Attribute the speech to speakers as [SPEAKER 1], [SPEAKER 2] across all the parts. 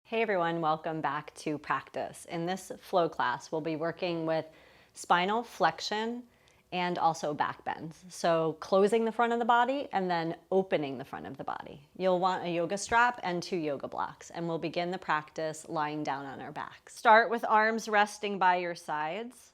[SPEAKER 1] Hey everyone, welcome back to practice. In this flow class, we'll be working with spinal flexion and also back bends. So closing the front of the body and then opening the front of the body. You'll want a yoga strap and 2 yoga blocks, and we'll begin the practice lying down on our backs. Start with arms resting by your sides.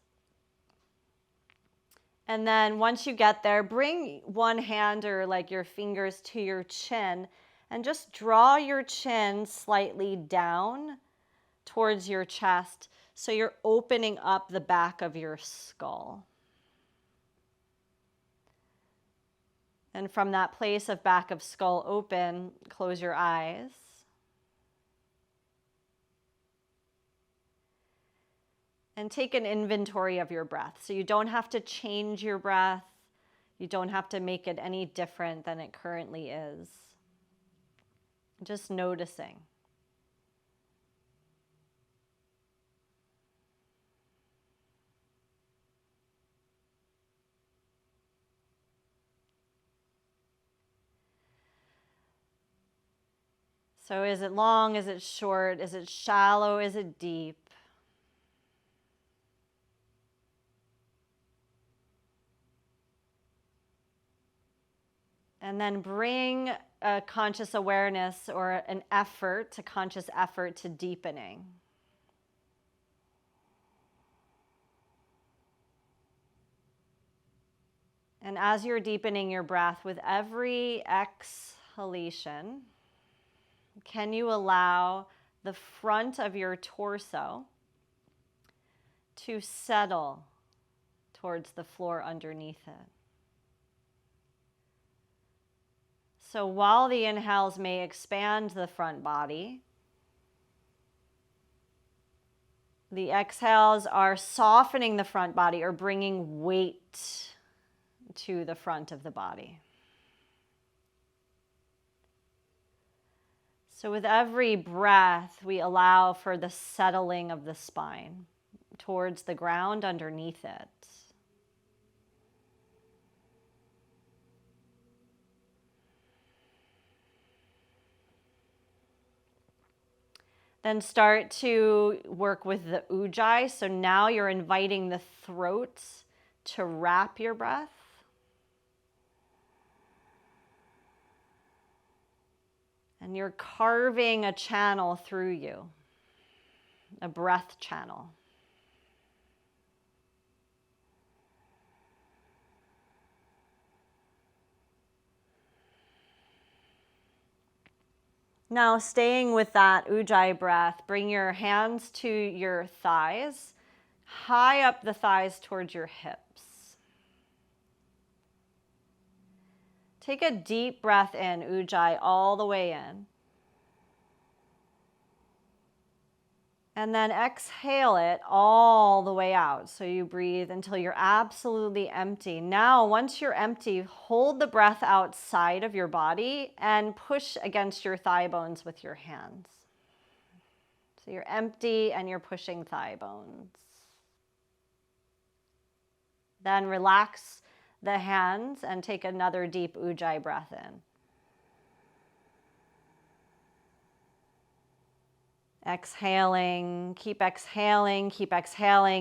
[SPEAKER 1] And then once you get there, bring one hand or like your fingers to your chin and just draw your chin slightly down towards your chest so you're opening up the back of your skull. And from that place of back of skull open, close your eyes. And take an inventory of your breath. So you don't have to change your breath. You don't have to make it any different than it currently is. Just noticing. So is it long? Is it short? Is it shallow? Is it deep? And then bring a conscious awareness or an effort, a conscious effort to deepening. And as you're deepening your breath with every exhalation, can you allow the front of your torso to settle towards the floor underneath it? So while the inhales may expand the front body, the exhales are softening the front body or bringing weight to the front of the body. So with every breath, we allow for the settling of the spine towards the ground underneath it. Then start to work with the ujjayi. So now you're inviting the throat to wrap your breath. And you're carving a channel through you, a breath channel. Now, staying with that ujjayi breath, bring your hands to your thighs, high up the thighs towards your hips. Take a deep breath in, ujjayi, all the way in. And then exhale it all the way out. So you breathe until you're absolutely empty. Now, once you're empty, hold the breath outside of your body and push against your thigh bones with your hands. So you're empty and you're pushing thigh bones. Then relax the hands and take another deep ujjayi breath in. Exhaling, keep exhaling,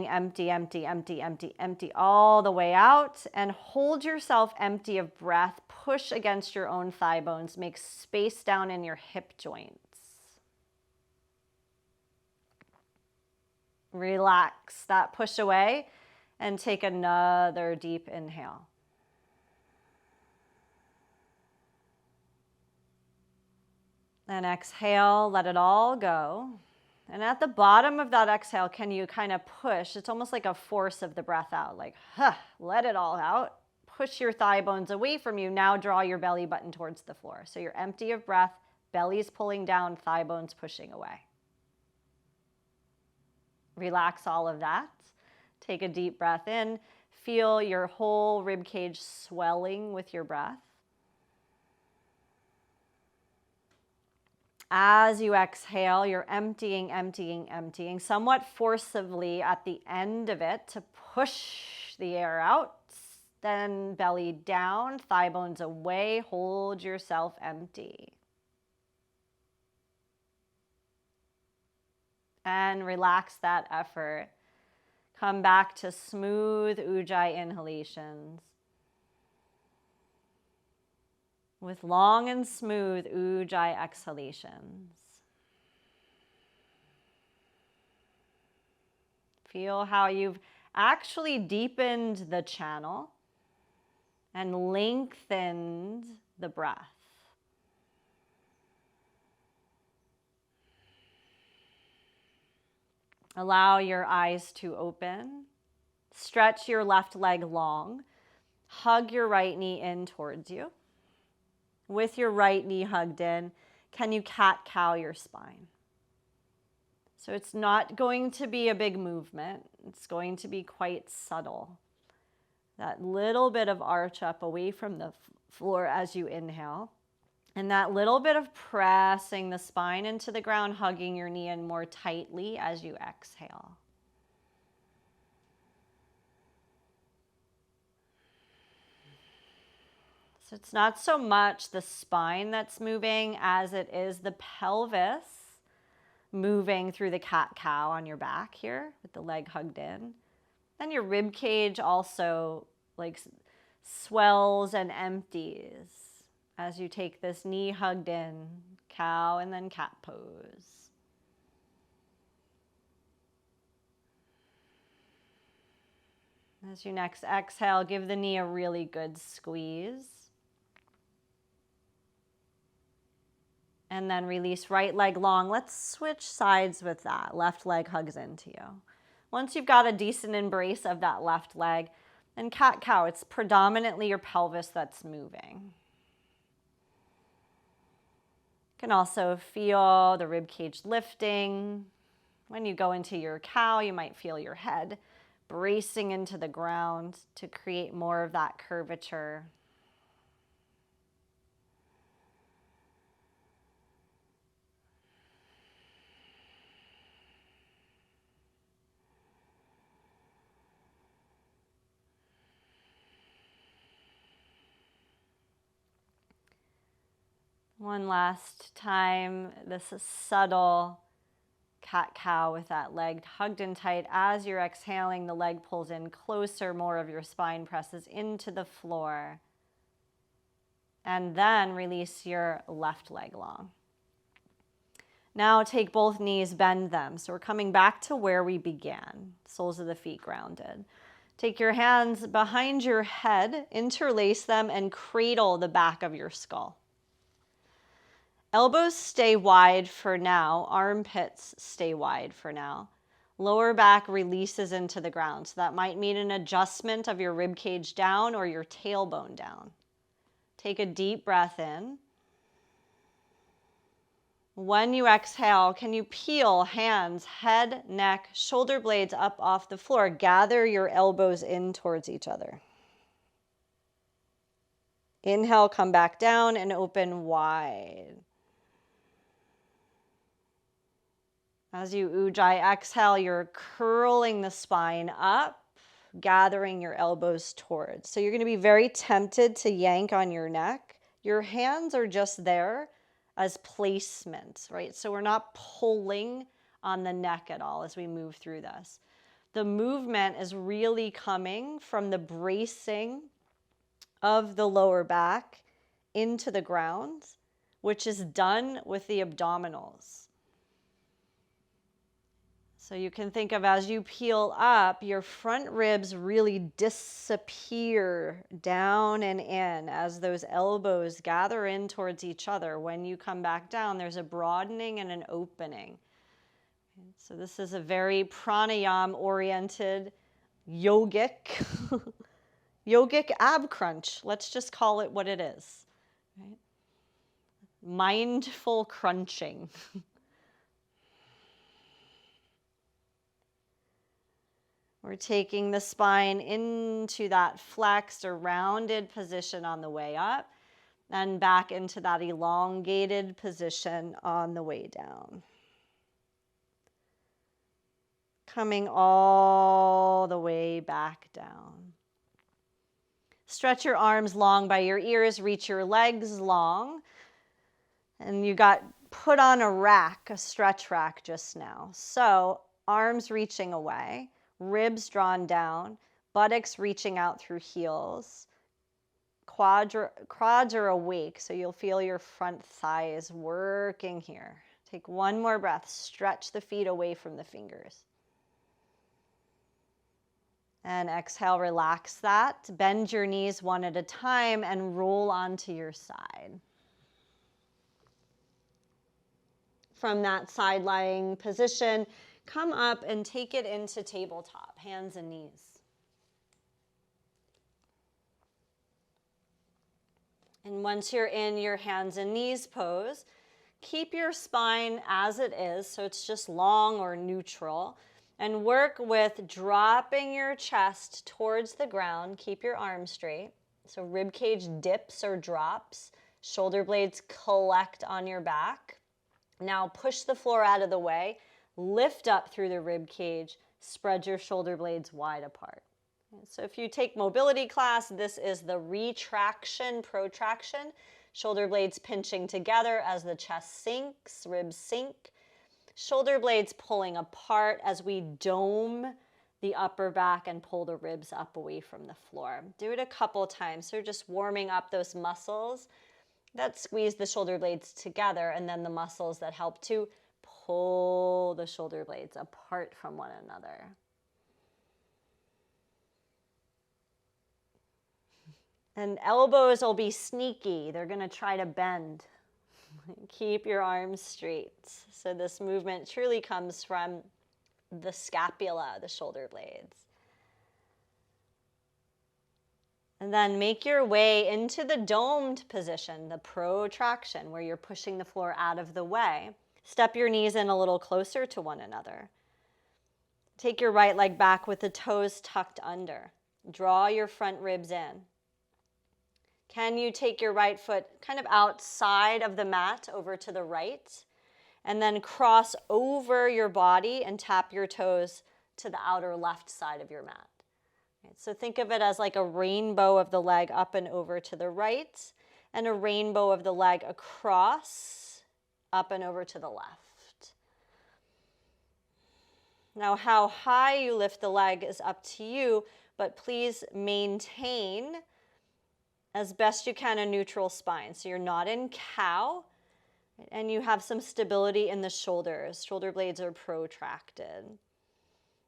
[SPEAKER 1] empty, empty, empty, empty, empty, all the way out. And hold yourself empty of breath. Push against your own thigh bones. Make space down in your hip joints. Relax that push away and take another deep inhale. And exhale, let it all go. And at the bottom of that exhale, can you kind of push? It's almost like a force of the breath out, like, let it all out. Push your thigh bones away from you. Now draw your belly button towards the floor. So you're empty of breath, belly's pulling down, thigh bones pushing away. Relax all of that. Take a deep breath in. Feel your whole rib cage swelling with your breath. As you exhale, you're emptying, emptying, emptying, somewhat forcibly at the end of it to push the air out. Then belly down, thigh bones away, hold yourself empty. And relax that effort. Come back to smooth Ujjayi inhalations with long and smooth Ujjayi exhalations. Feel how you've actually deepened the channel and lengthened the breath. Allow your eyes to open. Stretch your left leg long. Hug your right knee in towards you. With your right knee hugged in, can you cat-cow your spine? So it's not going to be a big movement. It's going to be quite subtle. That little bit of arch up away from the floor as you inhale. And that little bit of pressing the spine into the ground, hugging your knee in more tightly as you exhale. So it's not so much the spine that's moving as it is the pelvis moving through the cat-cow on your back here with the leg hugged in. And your rib cage also like swells and empties as you take this knee hugged in, cow and then cat pose. As you next exhale, give the knee a really good squeeze. And then release right leg long. Let's switch sides with that. Left leg hugs into you. Once you've got a decent embrace of that left leg, then cat-cow, it's predominantly your pelvis that's moving. You can also feel the rib cage lifting. When you go into your cow, you might feel your head bracing into the ground to create more of that curvature. One last time, this is subtle cat-cow with that leg hugged in tight. As you're exhaling, the leg pulls in closer, more of your spine presses into the floor. And then release your left leg long. Now take both knees, bend them. So we're coming back to where we began, soles of the feet grounded. Take your hands behind your head, interlace them, and cradle the back of your skull. Elbows stay wide for now. Armpits stay wide for now. Lower back releases into the ground. So that might mean an adjustment of your rib cage down or your tailbone down. Take a deep breath in. When you exhale, can you peel hands, head, neck, shoulder blades up off the floor? Gather your elbows in towards each other. Inhale, come back down and open wide. As you Ujjayi exhale, you're curling the spine up, gathering your elbows towards. So you're going to be very tempted to yank on your neck. Your hands are just there as placement, right? So we're not pulling on the neck at all as we move through this. The movement is really coming from the bracing of the lower back into the ground, which is done with the abdominals. So you can think of as you peel up, your front ribs really disappear down and in as those elbows gather in towards each other. When you come back down, there's a broadening and an opening. So this is a very pranayama-oriented, yogic, yogic ab crunch. Let's just call it what it is. Right? Mindful crunching. We're taking the spine into that flexed or rounded position on the way up and back into that elongated position on the way down. Coming all the way back down. Stretch your arms long by your ears, reach your legs long. And you got put on a rack, a stretch rack just now. So arms reaching away, ribs drawn down, buttocks reaching out through heels. Quads are awake, so you'll feel your front thighs working here. Take one more breath. Stretch the feet away from the fingers. And exhale, relax that. Bend your knees one at a time and roll onto your side. From that side lying position, come up and take it into tabletop, hands and knees. And once you're in your hands and knees pose, keep your spine as it is, so it's just long or neutral, and work with dropping your chest towards the ground. Keep your arms straight. So rib cage dips or drops, shoulder blades collect on your back. Now push the floor out of the way, lift up through the rib cage, spread your shoulder blades wide apart. So if you take mobility class, this is the retraction, protraction, shoulder blades pinching together as the chest sinks, ribs sink, shoulder blades pulling apart as we dome the upper back and pull the ribs up away from the floor. Do it a couple times. So just warming up those muscles that squeeze the shoulder blades together, and then the muscles that help to pull the shoulder blades apart from one another. And elbows will be sneaky. They're going to try to bend. Keep your arms straight. So this movement truly comes from the scapula, the shoulder blades. And then make your way into the domed position, the protraction, where you're pushing the floor out of the way. Step your knees in a little closer to one another. Take your right leg back with the toes tucked under. Draw your front ribs in. Can you take your right foot kind of outside of the mat over to the right, and then cross over your body and tap your toes to the outer left side of your mat? So think of it as like a rainbow of the leg up and over to the right, and a rainbow of the leg across, up and over to the left. Now, how high you lift the leg is up to you, but please maintain as best you can a neutral spine. So you're not in cow, and you have some stability in the shoulders. Shoulder blades are protracted.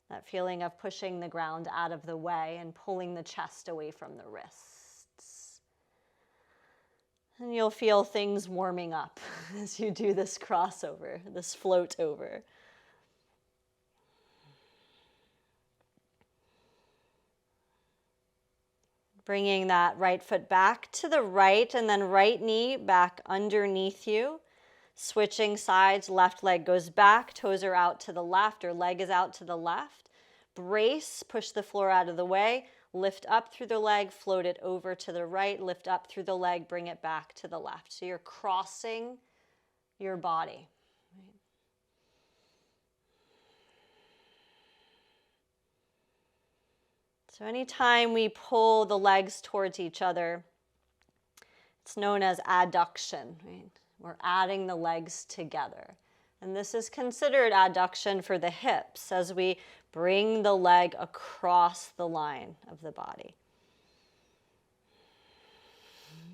[SPEAKER 1] That feeling of pushing the ground out of the way and pulling the chest away from the wrists. And you'll feel things warming up as you do this crossover, this float over. Bringing that right foot back to the right, and then right knee back underneath you. Switching sides, left leg goes back, toes are out to the left, or leg is out to the left. Brace, push the floor out of the way, lift up through the leg, float it over to the right, lift up through the leg, bring it back to the left. So you're crossing your body. So anytime we pull the legs towards each other, it's known as adduction, right? We're adding the legs together. And this is considered adduction for the hips as we bring the leg across the line of the body.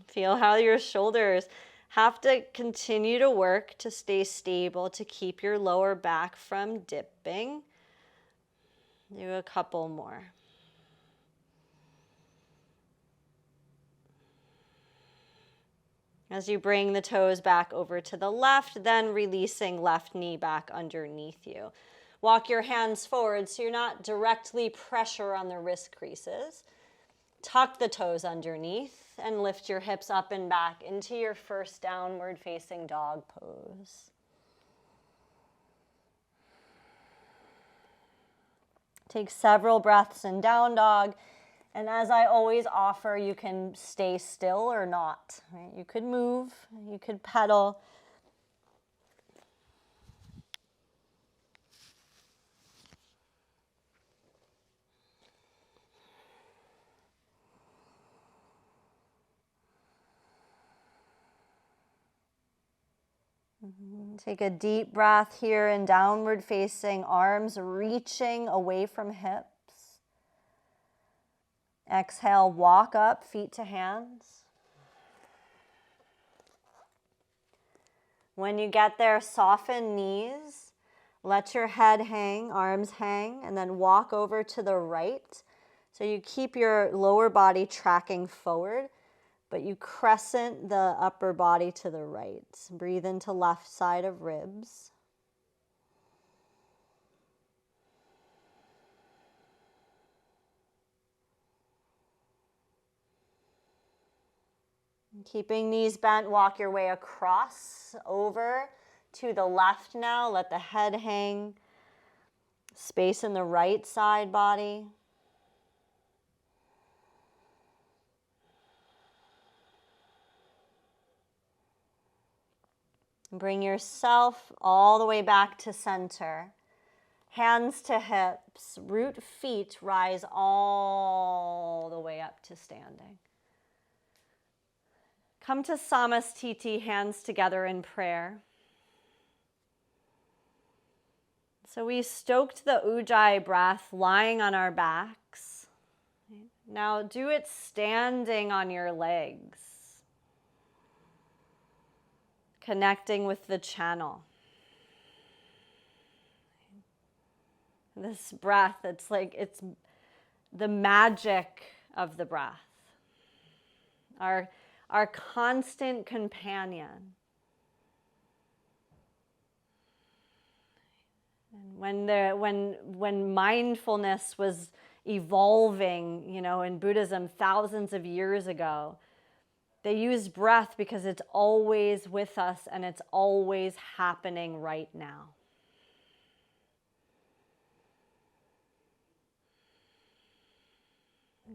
[SPEAKER 1] Feel how your shoulders have to continue to work to stay stable, to keep your lower back from dipping. Do a couple more. As you bring the toes back over to the left, then releasing left knee back underneath you. Walk your hands forward so you're not directly pressure on the wrist creases. Tuck the toes underneath and lift your hips up and back into your first downward facing dog pose. Take several breaths in down dog. And as I always offer, you can stay still or not. Right? You could move, you could pedal. Take a deep breath here in downward facing, arms reaching away from hips. Exhale, walk up, feet to hands. When you get there, soften knees. Let your head hang, arms hang, and then walk over to the right. So you keep your lower body tracking forward, but you crescent the upper body to the right. Breathe into left side of ribs. Keeping knees bent, walk your way across over to the left now. Let the head hang. Space in the right side body. Bring yourself all the way back to center. Hands to hips, root feet rise all the way up to standing. Come to Samastiti, hands together in prayer. So we stoked the Ujjayi breath lying on our backs. Now do it standing on your legs. Connecting with the channel. This breath, it's the magic of the breath. Our constant companion. And when mindfulness was evolving, in Buddhism thousands of years ago, they used breath because it's always with us and it's always happening right now.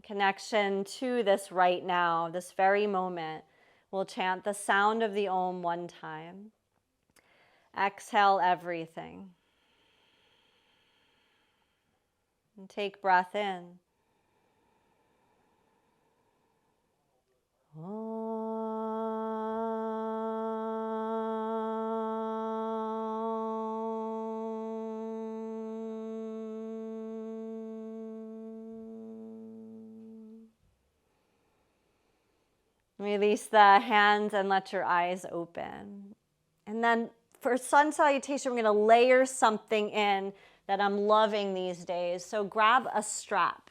[SPEAKER 1] Connection to this right now, this very moment, we'll chant the sound of the Om one time. Exhale everything. And take breath in. Release the hands and let your eyes open. And then for sun salutation, we're going to layer something in that I'm loving these days. So grab a strap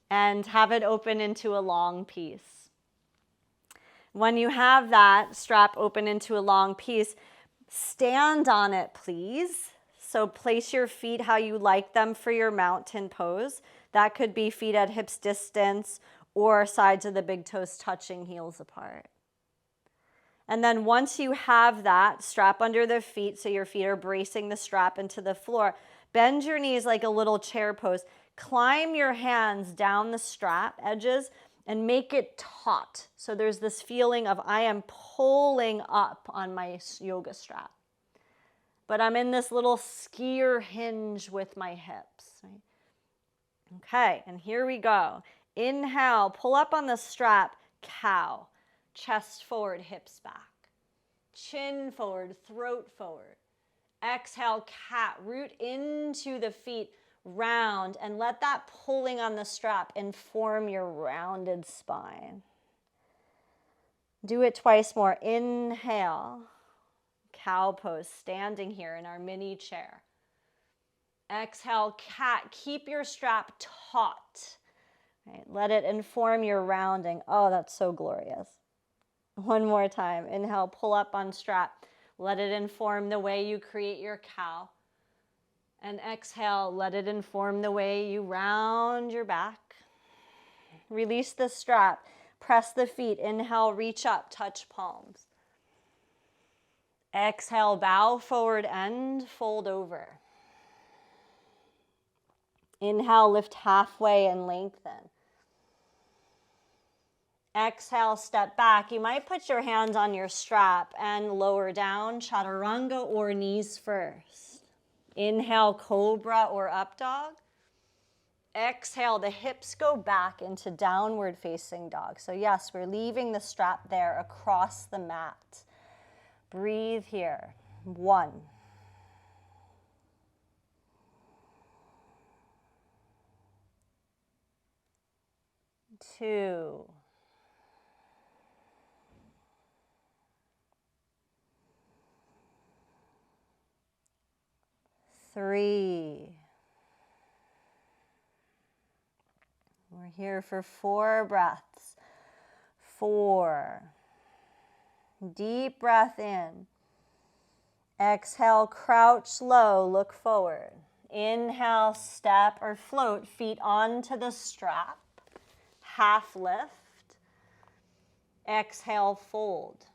[SPEAKER 1] and have it open into a long piece. When you have that strap open into a long piece, stand on it, please. So place your feet how you like them for your mountain pose. That could be feet at hips distance or sides of the big toes touching, heels apart. And then once you have that, strap under the feet so your feet are bracing the strap into the floor. Bend your knees like a little chair pose. Climb your hands down the strap edges and make it taut. So there's this feeling of I am pulling up on my yoga strap. But I'm in this little skier hinge with my hips. Right? Okay, and here we go. Inhale, pull up on the strap, cow. Chest forward, hips back. Chin forward, throat forward. Exhale, cat. Root into the feet, round, and let that pulling on the strap inform your rounded spine. Do it twice more. Inhale, cow pose, standing here in our mini chair. Exhale, cat. Keep your strap taut. Right, let it inform your rounding. Oh, that's so glorious. One more time. Inhale, pull up on strap. Let it inform the way you create your cow. And exhale, let it inform the way you round your back. Release the strap. Press the feet. Inhale, reach up, touch palms. Exhale, bow forward and fold over. Inhale, lift halfway and lengthen. Exhale, step back. You might put your hands on your strap and lower down, chaturanga or knees first. Inhale, cobra or up dog. Exhale, the hips go back into downward facing dog. So yes, we're leaving the strap there across the mat. Breathe here. 1. 2. 3. We're here for 4 breaths. 4. Deep breath in. Exhale, crouch low, look forward. Inhale, step or float, feet onto the strap. Half lift. Exhale, fold.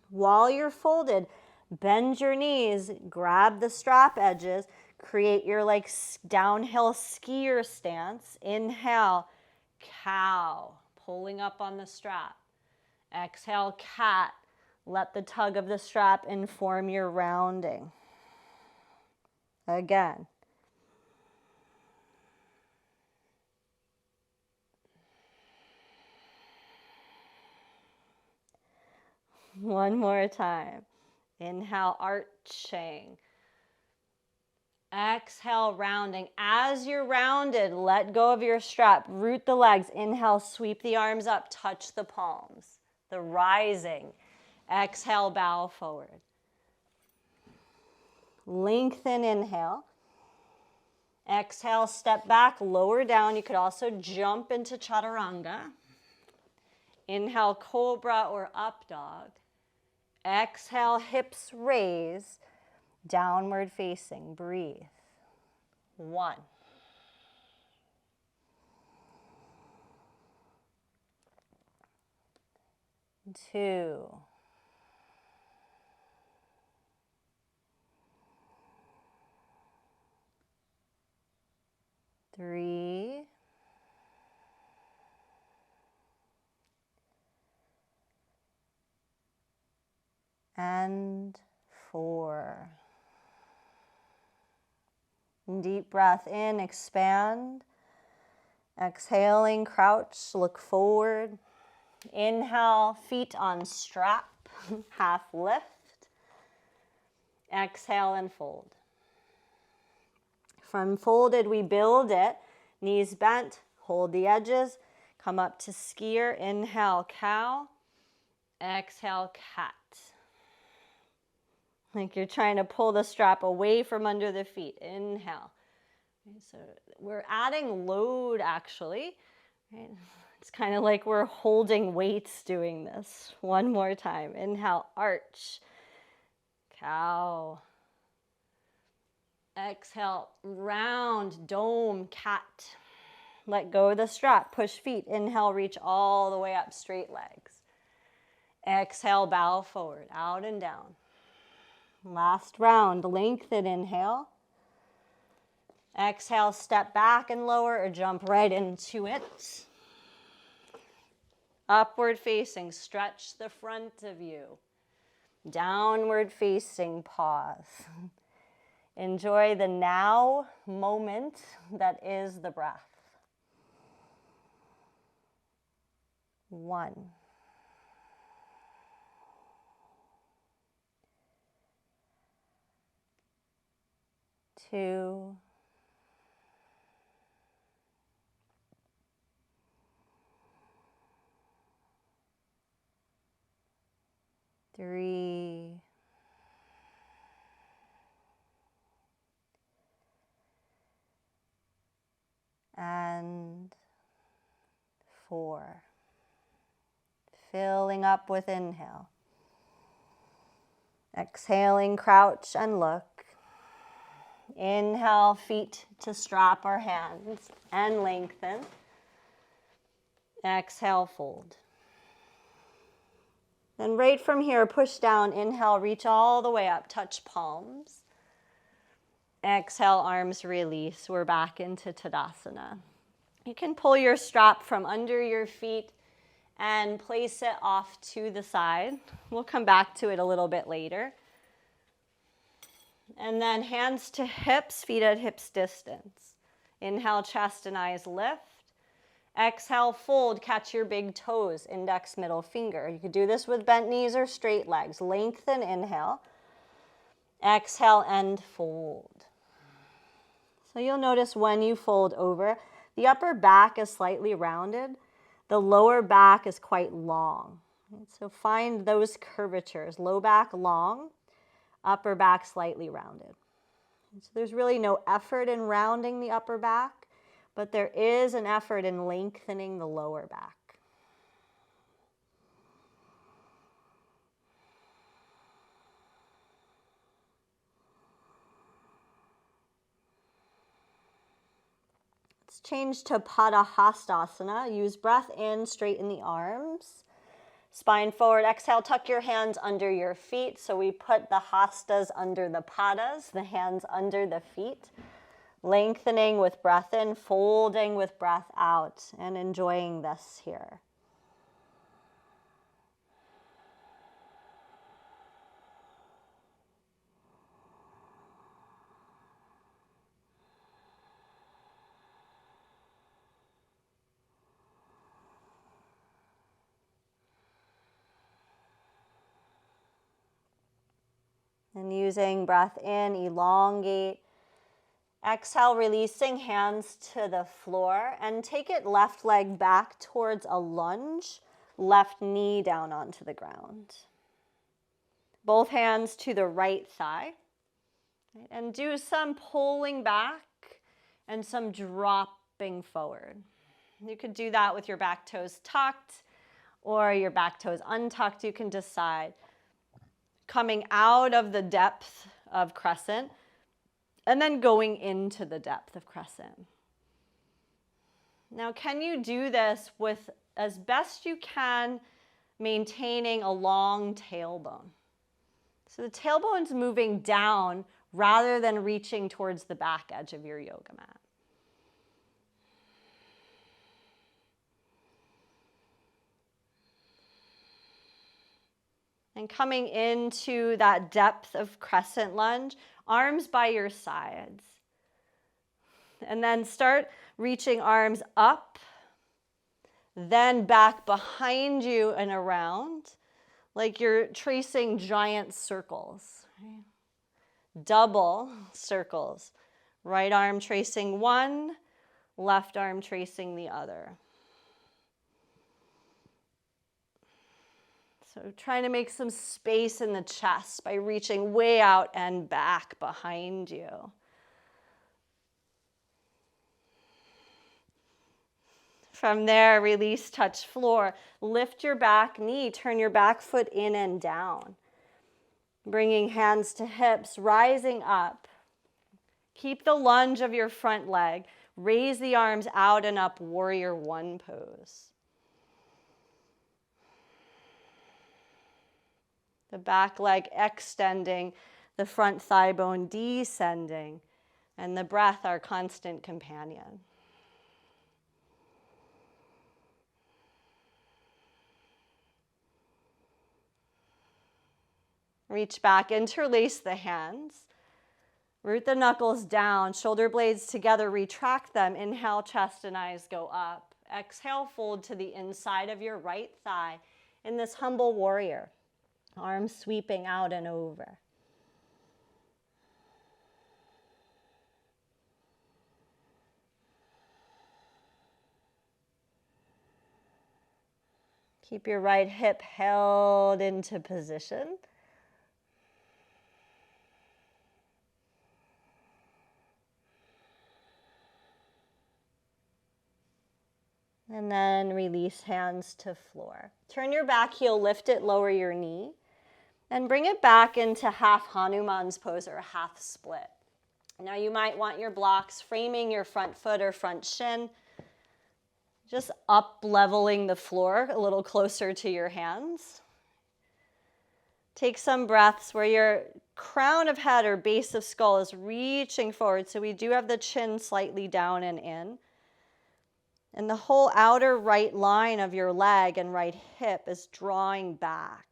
[SPEAKER 1] While you're folded, bend your knees, grab the strap edges, create your like downhill skier stance. Inhale, cow, pulling up on the strap. Exhale, cat. Let the tug of the strap inform your rounding. Again. One more time. Inhale, arching. Exhale, rounding. As you're rounded, let go of your strap. Root the legs. Inhale, sweep the arms up. Touch the palms. The rising. Exhale, bow forward. Lengthen, inhale. Exhale, step back, lower down. You could also jump into chaturanga. Inhale, cobra or up dog. Exhale, hips raise. Downward facing. Breathe. 1. 2. 3. And 4. Deep breath in, expand. Exhaling, crouch, look forward. Inhale, feet on strap, half lift. Exhale and fold. From folded, we build it. Knees bent, hold the edges. Come up to skier. Inhale, cow. Exhale, cat. Like you're trying to pull the strap away from under the feet. Inhale. So we're adding load, actually. Right? It's kind of like we're holding weights doing this. One more time. Inhale, arch. Cow. Exhale, round, dome, cat. Let go of the strap, push feet. Inhale, reach all the way up, straight legs. Exhale, bow forward, out and down. Last round, lengthen, inhale. Exhale, step back and lower or jump right into it. Upward facing, stretch the front of you. Downward facing, pause. Enjoy the now moment that is the breath. 1. 2. 3. And 4. Filling up with inhale. Exhaling, crouch and look. Inhale, feet to strap our hands and lengthen. Exhale, fold. Then right from here, push down. Inhale, reach all the way up. Touch palms. Exhale, arms release. We're back into Tadasana. You can pull your strap from under your feet and place it off to the side. We'll come back to it a little bit later. And then hands to hips, feet at hips distance. Inhale, chest and eyes lift. Exhale, fold, catch your big toes, index, middle finger. You could do this with bent knees or straight legs. Lengthen, inhale. Exhale and fold. So you'll notice when you fold over, the upper back is slightly rounded. The lower back is quite long. So find those curvatures. Low back long, upper back slightly rounded. So there's really no effort in rounding the upper back, but there is an effort in lengthening the lower back. Let's change to Padahastasana. Use breath in, straighten the arms. Spine forward, exhale, tuck your hands under your feet. So we put the hastas under the padas, the hands under the feet. Lengthening with breath in, folding with breath out, and enjoying this here. And using breath in, elongate. Exhale, releasing hands to the floor, and take it left leg back towards a lunge, left knee down onto the ground. Both hands to the right thigh. And do some pulling back and some dropping forward. You could do that with your back toes tucked or your back toes untucked. You can decide. Coming out of the depth of crescent and then going into the depth of crescent. Now, can you do this with, as best you can, maintaining a long tailbone? So the tailbone's moving down rather than reaching towards the back edge of your yoga mat. And coming into that depth of crescent lunge, arms by your sides. And then start reaching arms up, then back behind you and around, like you're tracing giant circles. Right? Double circles. Right arm tracing one, left arm tracing the other. So trying to make some space in the chest by reaching way out and back behind you. From there, release, touch floor. Lift your back knee, turn your back foot in and down. Bringing hands to hips, rising up. Keep the lunge of your front leg. Raise the arms out and up, warrior one pose. The back leg extending, the front thigh bone descending, and the breath our constant companion. Reach back, interlace the hands. Root the knuckles down, shoulder blades together, retract them. Inhale, chest and eyes go up. Exhale, fold to the inside of your right thigh in this humble warrior. Arms sweeping out and over. Keep your right hip held into position. And then release hands to floor. Turn your back heel, lift it, lower your knee. And bring it back into half Hanuman's pose or half split. Now you might want your blocks framing your front foot or front shin. Just up leveling the floor a little closer to your hands. Take some breaths where your crown of head or base of skull is reaching forward. So we do have the chin slightly down and in. And the whole outer right line of your leg and right hip is drawing back.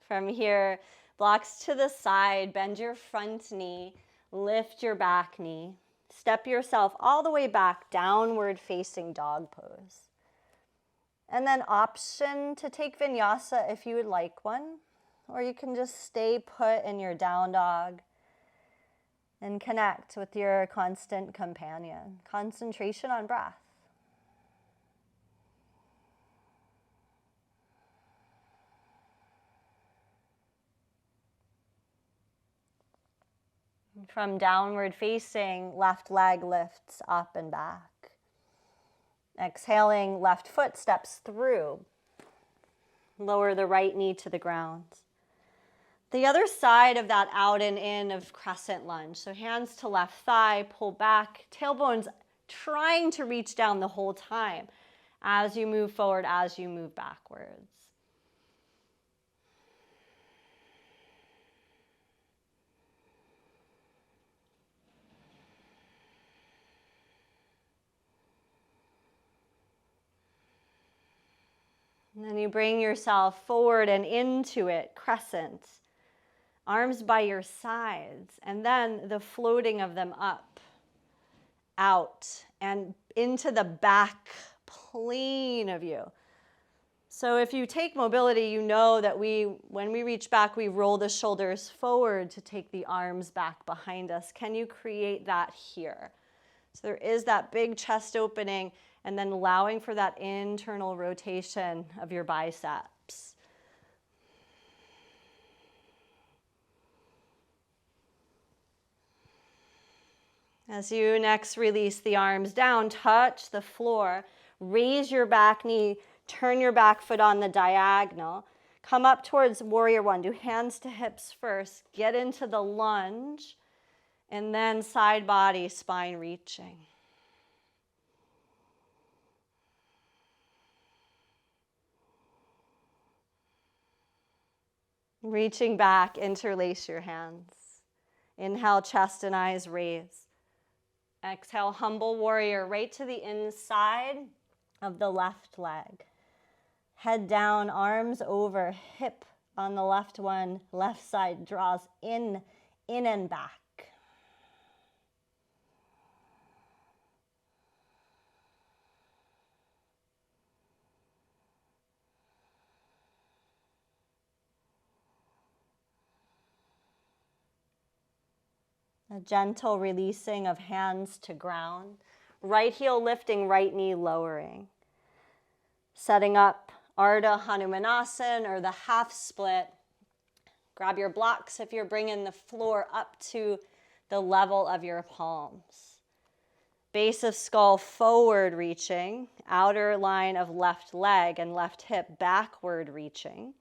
[SPEAKER 1] From here, blocks to the side, bend your front knee, lift your back knee. Step yourself all the way back, downward facing dog pose. And then option to take vinyasa if you would like one, or you can just stay put in your down dog and connect with your constant companion. Concentration on breath. From downward facing, left leg lifts up and back. Exhaling, left foot steps through. Lower the right knee to the ground. The other side of that out and in of crescent lunge. So hands to left thigh, pull back, tailbones trying to reach down the whole time as you move forward, as you move backwards. And then you bring yourself forward and into it, crescent. Arms by your sides, and then the floating of them up, out, and into the back plane of you. So if you take mobility, you know that when we reach back, we roll the shoulders forward to take the arms back behind us. Can you create that here? So there is that big chest opening, and then allowing for that internal rotation of your biceps. As you next release the arms down, touch the floor, raise your back knee, turn your back foot on the diagonal, come up towards warrior one, do hands to hips first, get into the lunge, and then side body, spine reaching. Reaching back, interlace your hands. Inhale, chest and eyes raise. Exhale, humble warrior, right to the inside of the left leg. Head down, arms over, hip on the left one, left side draws in and back. A gentle releasing of hands to ground. Right heel lifting, right knee lowering. Setting up Ardha Hanumanasana or the half split. Grab your blocks if you're bringing the floor up to the level of your palms. Base of skull forward reaching. Outer line of left leg and left hip backward reaching.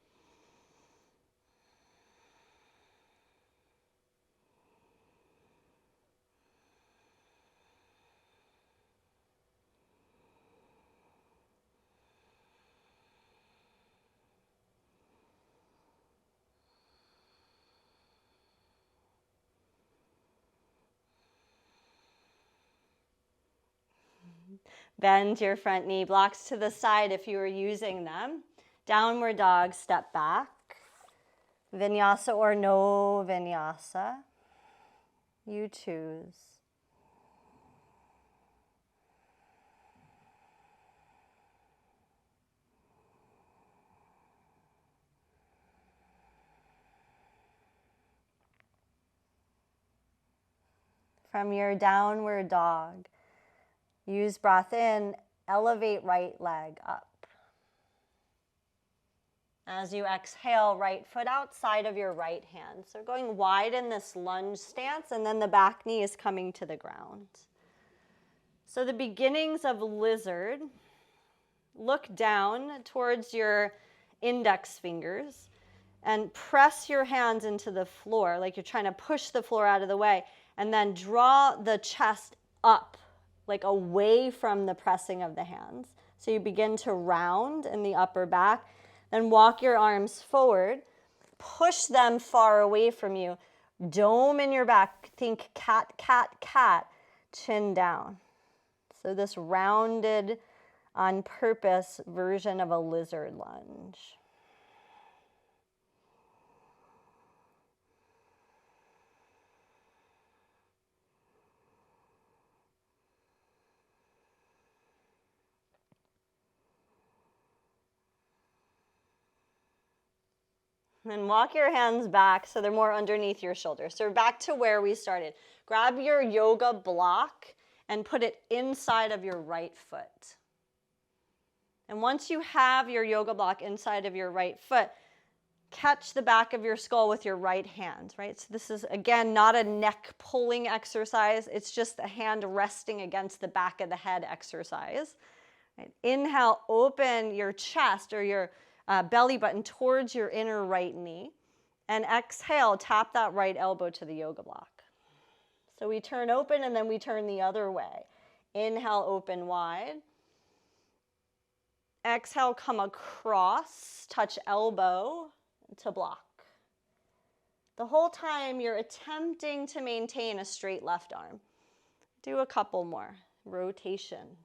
[SPEAKER 1] Bend your front knee, blocks to the side if you are using them. Downward dog, step back. Vinyasa or no vinyasa. You choose. From your downward dog, use breath in, elevate right leg up. As you exhale, right foot outside of your right hand. So going wide in this lunge stance, and then the back knee is coming to the ground. So the beginnings of lizard, look down towards your index fingers and press your hands into the floor like you're trying to push the floor out of the way, and then draw the chest up, like away from the pressing of the hands. So you begin to round in the upper back. Then walk your arms forward, push them far away from you, dome in your back, think cat, cat, cat, chin down. So this rounded on purpose version of a lizard lunge. And walk your hands back so they're more underneath your shoulders. So back to where we started. Grab your yoga block and put it inside of your right foot. And once you have your yoga block inside of your right foot, catch the back of your skull with your right hand, right? So this is, again, not a neck pulling exercise. It's just a hand resting against the back of the head exercise. Right? Inhale, open your chest or your belly button towards your inner right knee. And exhale, tap that right elbow to the yoga block. So we turn open and then we turn the other way. Inhale, open wide. Exhale, come across, touch elbow to block. The whole time you're attempting to maintain a straight left arm. Do a couple more rotations.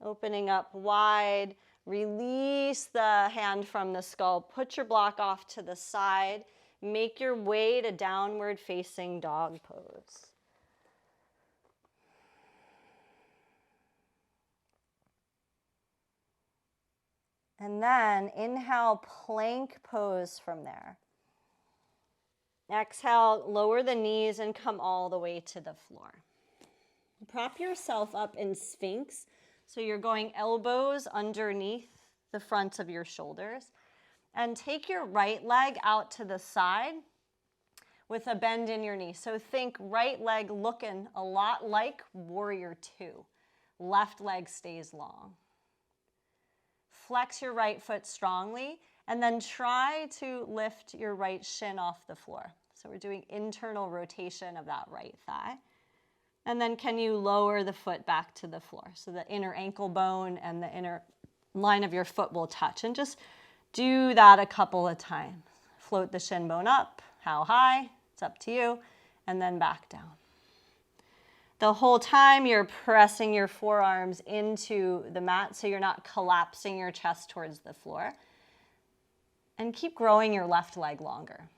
[SPEAKER 1] Opening up wide, release the hand from the skull, put your block off to the side, make your way to downward facing dog pose. And then inhale, plank pose from there. Exhale, lower the knees and come all the way to the floor. Prop yourself up in Sphinx. So you're going elbows underneath the front of your shoulders. And take your right leg out to the side with a bend in your knee. So think right leg looking a lot like warrior two. Left leg stays long. Flex your right foot strongly and then try to lift your right shin off the floor. So we're doing internal rotation of that right thigh. And then can you lower the foot back to the floor? So the inner ankle bone and the inner line of your foot will touch. And just do that a couple of times. Float the shin bone up. How high? It's up to you. And then back down. The whole time you're pressing your forearms into the mat so you're not collapsing your chest towards the floor. And keep growing your left leg longer.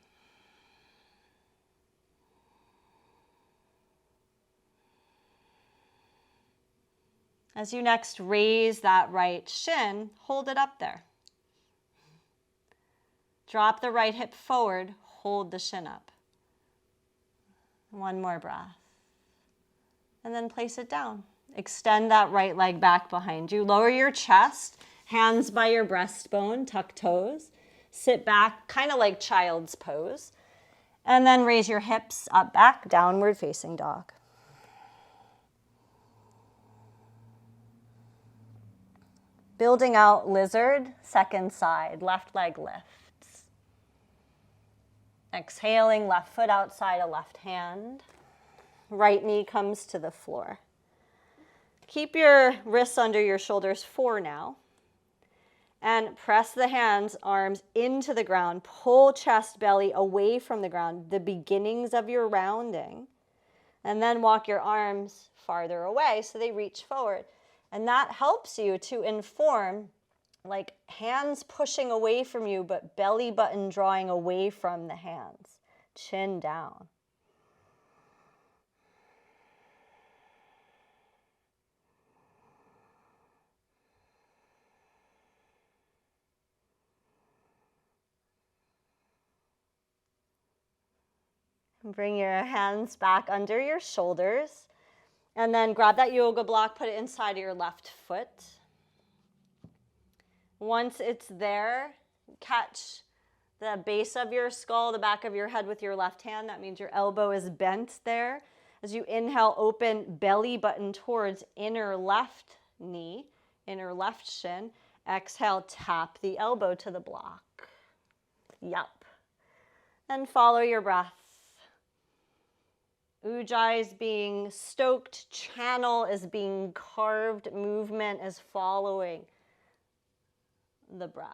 [SPEAKER 1] As you next raise that right shin, hold it up there. Drop the right hip forward, hold the shin up. One more breath. And then place it down. Extend that right leg back behind you. Lower your chest, hands by your breastbone, tuck toes. Sit back, kind of like child's pose. And then raise your hips up, back, downward facing dog. Building out lizard, second side, left leg lifts. Exhaling, left foot outside of left hand. Right knee comes to the floor. Keep your wrists under your shoulders for now. And press the hands, arms into the ground. Pull chest, belly away from the ground, the beginnings of your rounding. And then walk your arms farther away so they reach forward. And that helps you to inform, like hands pushing away from you, but belly button drawing away from the hands. Chin down. Bring your hands back under your shoulders. And then grab that yoga block, put it inside of your left foot. Once it's there, catch the base of your skull, the back of your head with your left hand. That means your elbow is bent there. As you inhale, open belly button towards inner left knee, inner left shin. Exhale, tap the elbow to the block. Yup. And follow your breath. Ujjayi is being stoked, channel is being carved, movement is following the breath.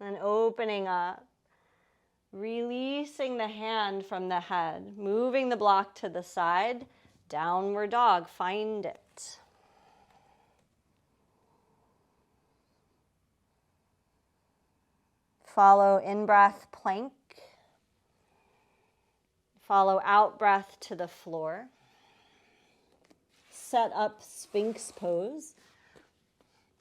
[SPEAKER 1] And opening up, releasing the hand from the head, moving the block to the side, downward dog, find it. Follow in-breath, plank. Follow out-breath to the floor. Set up Sphinx pose.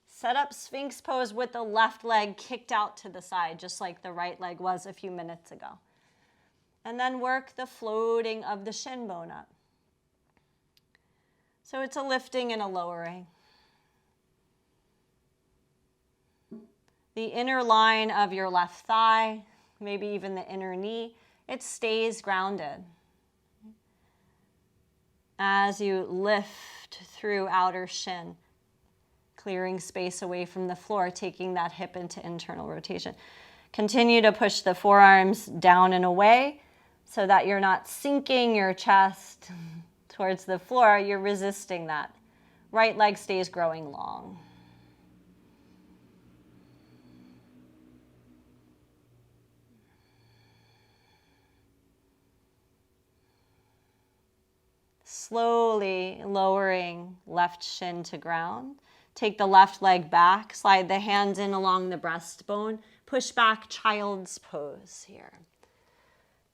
[SPEAKER 1] Set up Sphinx pose with the left leg kicked out to the side, just like the right leg was a few minutes ago. And then work the floating of the shin bone up. So it's a lifting and a lowering. The inner line of your left thigh, maybe even the inner knee, it stays grounded. As you lift through outer shin, clearing space away from the floor, taking that hip into internal rotation. Continue to push the forearms down and away so that you're not sinking your chest towards the floor. You're resisting that. Right leg stays growing long. Slowly lowering left shin to ground. Take the left leg back, slide the hands in along the breastbone, push back child's pose here.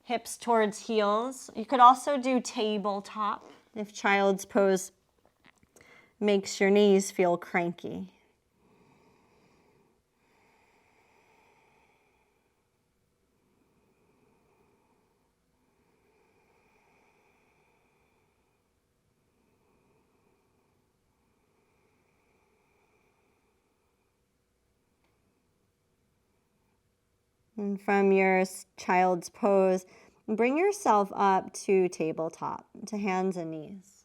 [SPEAKER 1] Hips towards heels. You could also do tabletop if child's pose makes your knees feel cranky. And from your child's pose, bring yourself up to tabletop, to hands and knees.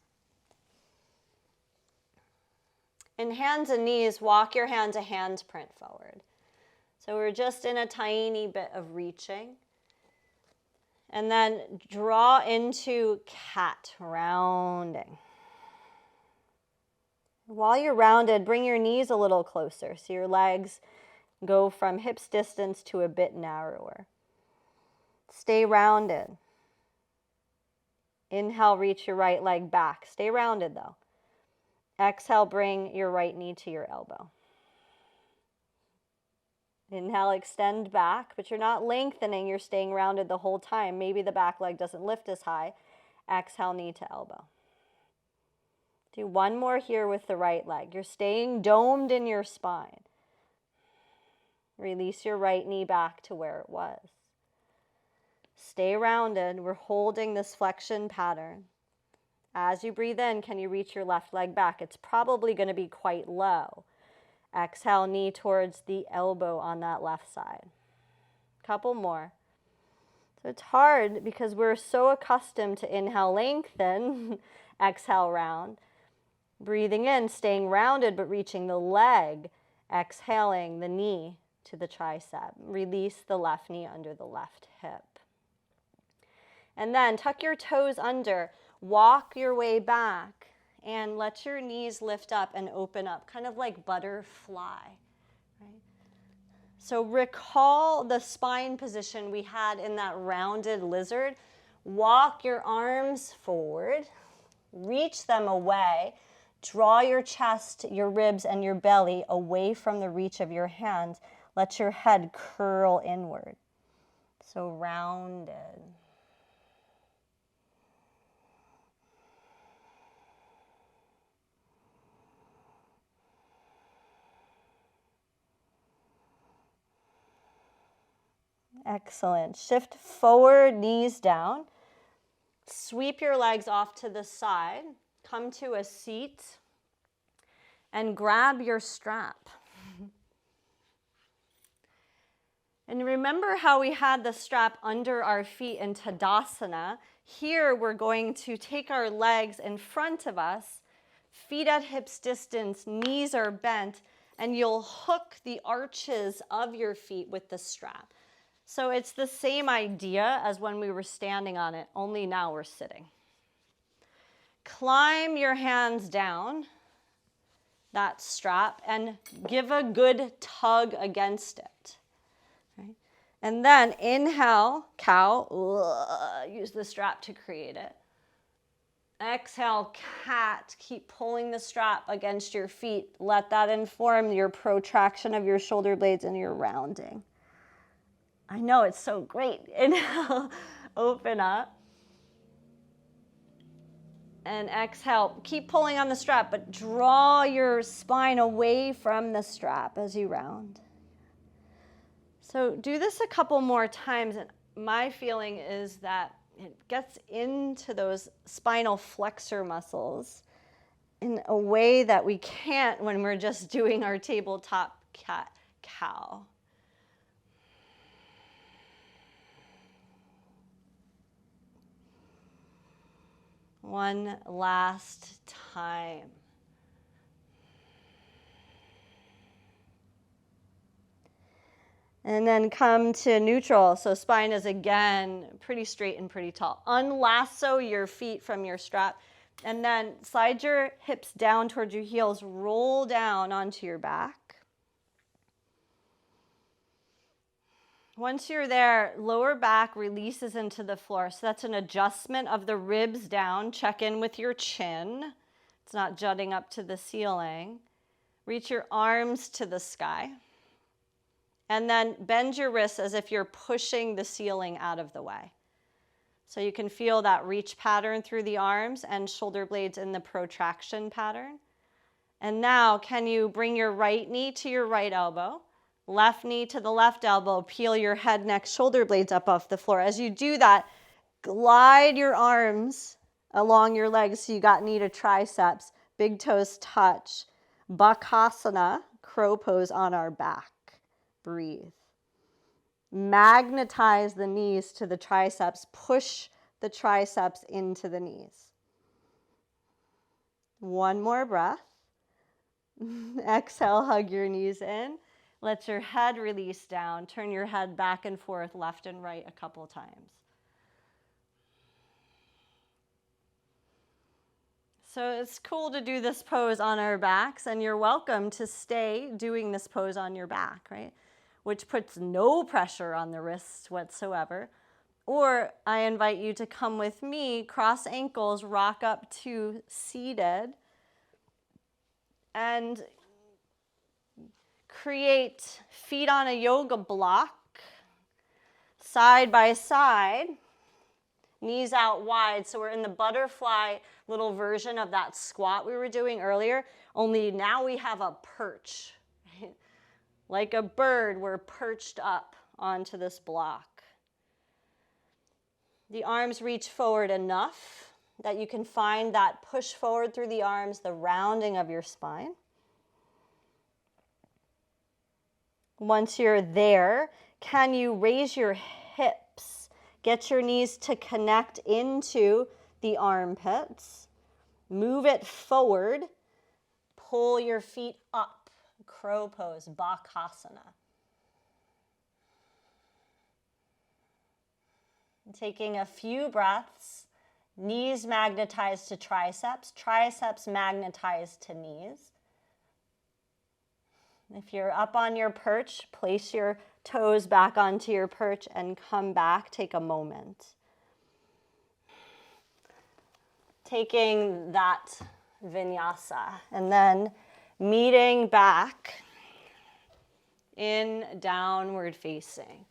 [SPEAKER 1] In hands and knees, walk your hands a handprint forward. So we're just in a tiny bit of reaching. And then draw into cat, rounding. While you're rounded, bring your knees a little closer so your legs go from hips distance to a bit narrower. Stay rounded. Inhale, reach your right leg back. Stay rounded though. Exhale, bring your right knee to your elbow. Inhale, extend back, but you're not lengthening, you're staying rounded the whole time. Maybe the back leg doesn't lift as high. Exhale, knee to elbow. Do one more here with the right leg. You're staying domed in your spine. Release your right knee back to where it was. Stay rounded. We're holding this flexion pattern. As you breathe in, can you reach your left leg back? It's probably going to be quite low. Exhale, knee towards the elbow on that left side. Couple more. So it's hard because we're so accustomed to inhale, lengthen, exhale, round. Breathing in, staying rounded, but reaching the leg. Exhaling the knee to the tricep. Release the left knee under the left hip. And then tuck your toes under, walk your way back, and let your knees lift up and open up, kind of like butterfly. Right? So recall the spine position we had in that rounded lizard. Walk your arms forward, reach them away, draw your chest, your ribs, and your belly away from the reach of your hands. Let your head curl inward. So rounded. Excellent. Shift forward, knees down. Sweep your legs off to the side. Come to a seat and grab your strap. And remember how we had the strap under our feet in Tadasana. Here we're going to take our legs in front of us, feet at hips distance, knees are bent, and you'll hook the arches of your feet with the strap. So it's the same idea as when we were standing on it, only now we're sitting. Climb your hands down that strap and give a good tug against it. Right? And then inhale, cow, use the strap to create it. Exhale, cat, keep pulling the strap against your feet. Let that inform your protraction of your shoulder blades and your rounding. I know, it's so great. Inhale, open up. And exhale, keep pulling on the strap, but draw your spine away from the strap as you round. So do this a couple more times, and my feeling is that it gets into those spinal flexor muscles in a way that we can't when we're just doing our tabletop cat-cow. One last time. And then come to neutral. So spine is again pretty straight and pretty tall. Unlasso your feet from your strap. And then slide your hips down towards your heels. Roll down onto your back. Once you're there, lower back releases into the floor. So that's an adjustment of the ribs down. Check in with your chin. It's not jutting up to the ceiling. Reach your arms to the sky. And then bend your wrists as if you're pushing the ceiling out of the way. So you can feel that reach pattern through the arms and shoulder blades in the protraction pattern. And now, can you bring your right knee to your right elbow? Left knee to the left elbow, peel your head, neck, shoulder blades up off the floor. As you do that, glide your arms along your legs so you got knee to triceps, big toes touch. Bakasana, crow pose on our back. Breathe. Magnetize the knees to the triceps. Push the triceps into the knees. One more breath. Exhale, hug your knees in. Let your head release down. Turn your head back and forth, left and right a couple times. So it's cool to do this pose on our backs, and you're welcome to stay doing this pose on your back, right? Which puts no pressure on the wrists whatsoever. Or I invite you to come with me, cross ankles, rock up to seated, and create feet on a yoga block, side by side, knees out wide. So we're in the butterfly little version of that squat we were doing earlier, only now we have a perch. Right? Like a bird, we're perched up onto this block. The arms reach forward enough that you can find that push forward through the arms, the rounding of your spine. Once you're there, can you raise your hips? Get your knees to connect into the armpits. Move it forward. Pull your feet up. Crow pose, Bakasana. Taking a few breaths. Knees magnetized to triceps. Triceps magnetized to knees. If you're up on your perch, place your toes back onto your perch and come back. Take a moment. Taking that vinyasa and then meeting back in downward facing.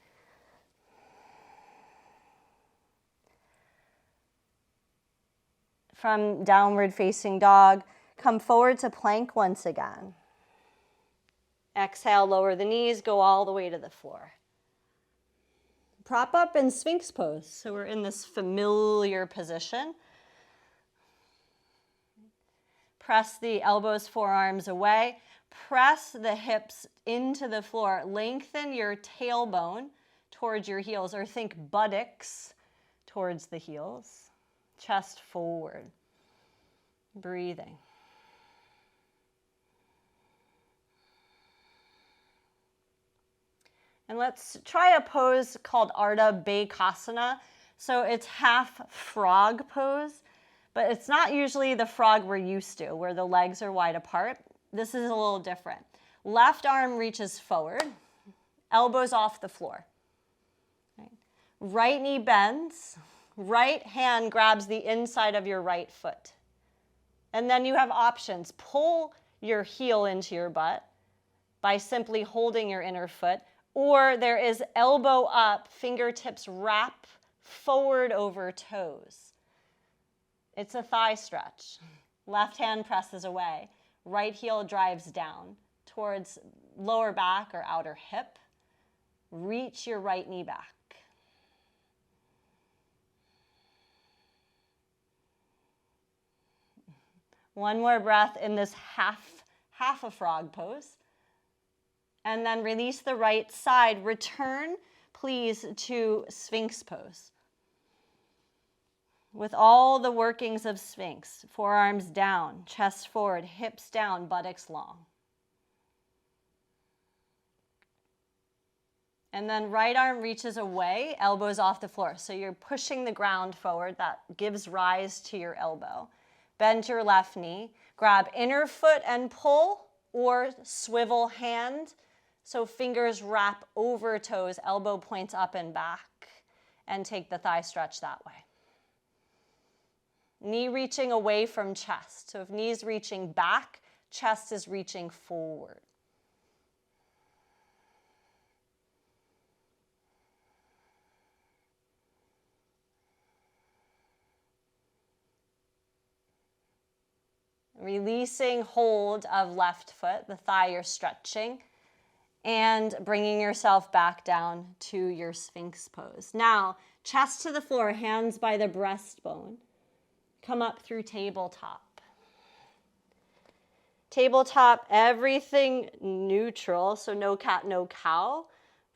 [SPEAKER 1] From downward facing dog, come forward to plank once again. Exhale, lower the knees, go all the way to the floor. Prop up in Sphinx pose. So we're in this familiar position. Press the elbows, forearms away. Press the hips into the floor. Lengthen your tailbone towards your heels, or think buttocks towards the heels. Chest forward. Breathing. And let's try a pose called Ardha Bakasana. So it's half frog pose, but it's not usually the frog we're used to, where the legs are wide apart. This is a little different. Left arm reaches forward, elbows off the floor. Right knee bends, right hand grabs the inside of your right foot. And then you have options. Pull your heel into your butt by simply holding your inner foot, Or there is elbow up, fingertips wrap forward over toes. It's a thigh stretch. Left hand presses away. Right heel drives down towards lower back or outer hip. Reach your right knee back. One more breath in this half a frog pose. And then release the right side. Return, please, to Sphinx pose. With all the workings of Sphinx, forearms down, chest forward, hips down, buttocks long. And then right arm reaches away, elbows off the floor. So you're pushing the ground forward. That gives rise to your elbow. Bend your left knee. Grab inner foot and pull, or swivel hand. So fingers wrap over toes, elbow points up and back. And take the thigh stretch that way. Knee reaching away from chest. So if knee's reaching back, chest is reaching forward. Releasing hold of left foot, the thigh you're stretching, and bringing yourself back down to your Sphinx pose. Now, chest to the floor, hands by the breastbone. Come up through tabletop. Tabletop, everything neutral, so no cat, no cow.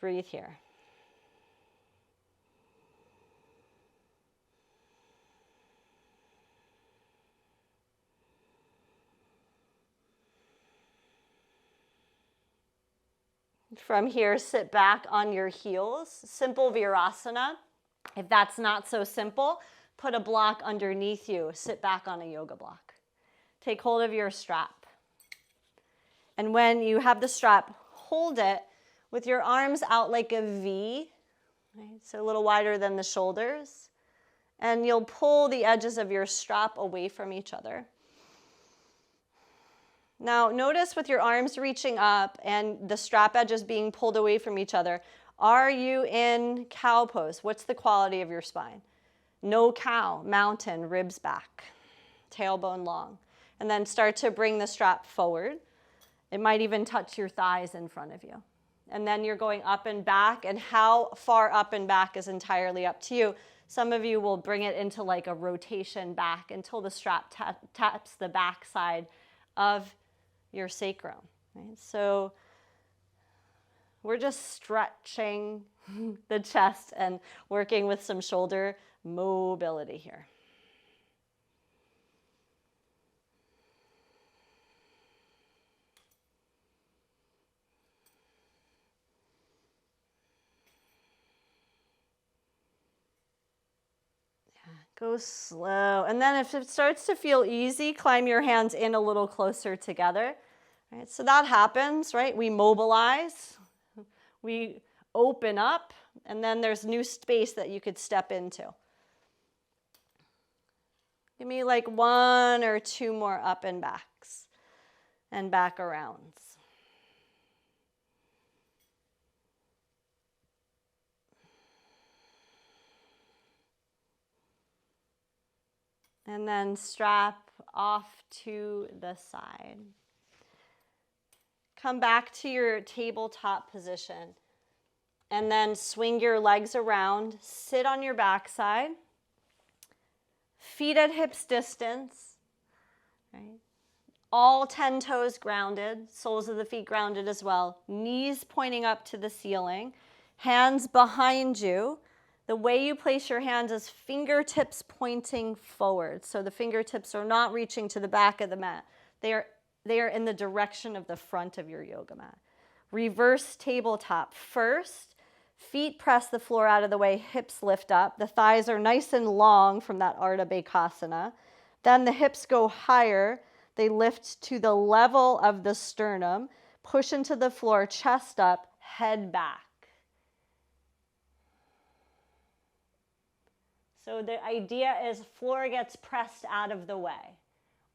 [SPEAKER 1] Breathe here. From here, sit back on your heels. Simple Virasana. If that's not so simple, put a block underneath you. Sit back on a yoga block. Take hold of your strap. And when you have the strap, hold it with your arms out like a V, right? So a little wider than the shoulders. And you'll pull the edges of your strap away from each other. Now, notice with your arms reaching up and the strap edges being pulled away from each other, are you in cow pose? What's the quality of your spine? No cow, mountain, ribs back, tailbone long. And then start to bring the strap forward. It might even touch your thighs in front of you. And then you're going up and back, and how far up and back is entirely up to you. Some of you will bring it into like a rotation back until the strap taps the back side of your sacrum. Right? So we're just stretching the chest and working with some shoulder mobility here. Go slow. And then if it starts to feel easy, climb your hands in a little closer together. Right? So that happens, right? We mobilize, we open up, and then there's new space that you could step into. Give me like 1 or 2 more up and backs and back arounds. And then strap off to the side. Come back to your tabletop position. And then swing your legs around. Sit on your backside. Feet at hips distance. Right? All 10 toes grounded. Soles of the feet grounded as well. Knees pointing up to the ceiling. Hands behind you. The way you place your hands is fingertips pointing forward. So the fingertips are not reaching to the back of the mat. They are in the direction of the front of your yoga mat. Reverse tabletop. First, feet press the floor out of the way, hips lift up. The thighs are nice and long from that Ardha Bakasana. Then the hips go higher. They lift to the level of the sternum. Push into the floor, chest up, head back. So the idea is floor gets pressed out of the way,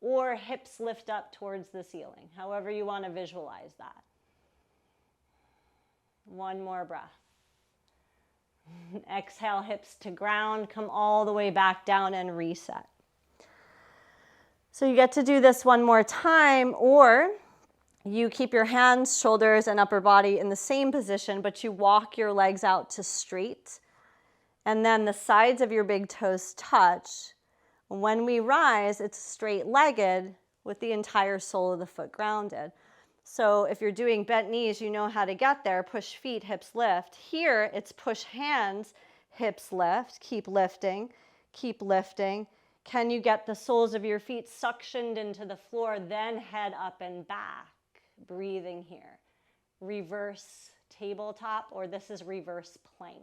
[SPEAKER 1] or hips lift up towards the ceiling, however you want to visualize that. One more breath. Exhale, hips to ground, come all the way back down and reset. So you get to do this one more time, or you keep your hands, shoulders, and upper body in the same position, but you walk your legs out to straight. And then the sides of your big toes touch. When we rise, it's straight-legged with the entire sole of the foot grounded. So if you're doing bent knees, you know how to get there. Push feet, hips lift. Here, it's push hands, hips lift. Keep lifting, keep lifting. Can you get the soles of your feet suctioned into the floor, then head up and back? Breathing here. Reverse tabletop, or this is reverse plank.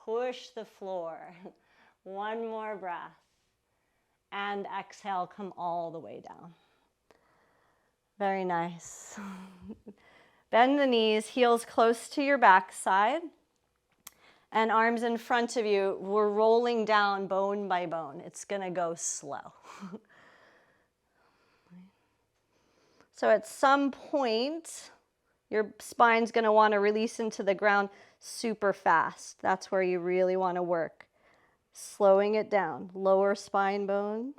[SPEAKER 1] Push the floor. One more breath. And exhale, come all the way down. Very nice. Bend the knees, heels close to your backside, and arms in front of you. We're rolling down bone by bone. It's going to go slow. So at some point, your spine's going to want to release into the ground super fast. That's where you really want to work. Slowing it down. Lower spine bones,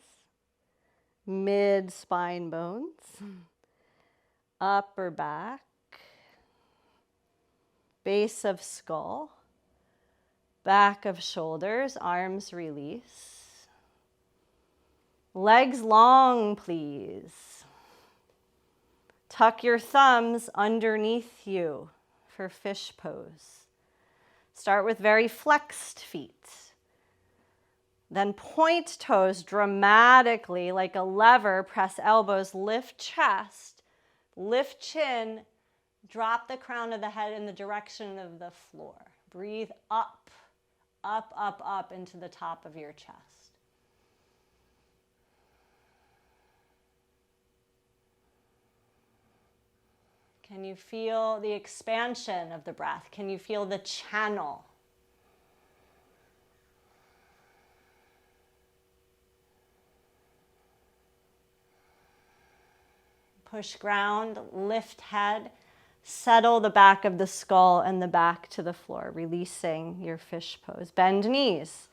[SPEAKER 1] mid spine bones, upper back, base of skull, back of shoulders, arms release. Legs long, please. Tuck your thumbs underneath you for fish pose. Start with very flexed feet. Then point toes dramatically like a lever, press elbows, lift chest, lift chin, drop the crown of the head in the direction of the floor. Breathe up, up, up, up into the top of your chest. Can you feel the expansion of the breath? Can you feel the channel? Push ground, lift head, settle the back of the skull and the back to the floor, releasing your fish pose. Bend knees,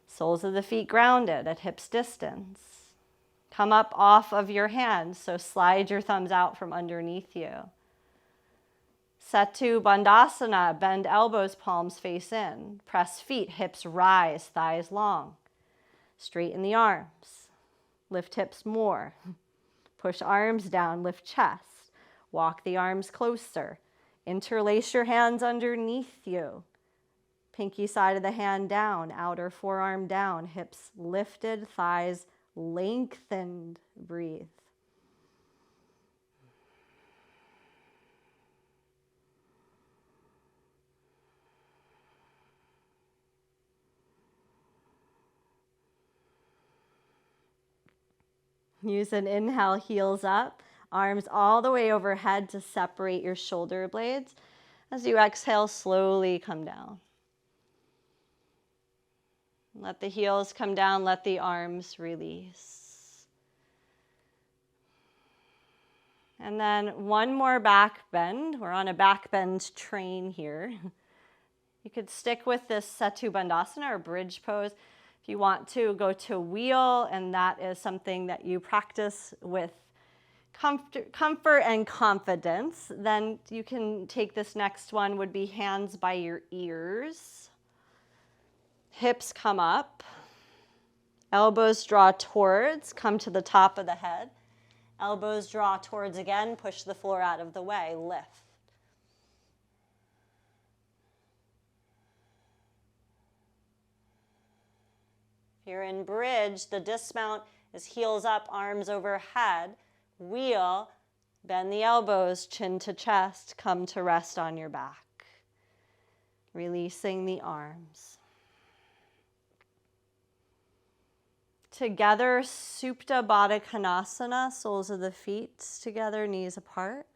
[SPEAKER 1] soles of the feet grounded at hips distance. Come up off of your hands, so slide your thumbs out from underneath you. Setu Bandhasana, bend elbows, palms face in. Press feet, hips rise, thighs long. Straighten the arms, lift hips more. Push arms down, lift chest. Walk the arms closer. Interlace your hands underneath you. Pinky side of the hand down, outer forearm down, hips lifted, thighs lengthened. Breathe. Use an inhale, heels up, arms all the way overhead to separate your shoulder blades. As you exhale, slowly come down. Let the heels come down, let the arms release. And then one more back bend. We're on a back bend train here. You could stick with this Setu Bandhasana or bridge pose. If you want to go to wheel, and that is something that you practice with comfort and confidence, then you can take this next one, would be hands by your ears. Hips come up. Elbows draw towards, come to the top of the head. Elbows draw towards again, push the floor out of the way, lift. If you're in bridge, the dismount is heels up, arms overhead. Wheel, bend the elbows, chin to chest, come to rest on your back. Releasing the arms. Together, Supta Baddha Konasana, soles of the feet together, knees apart.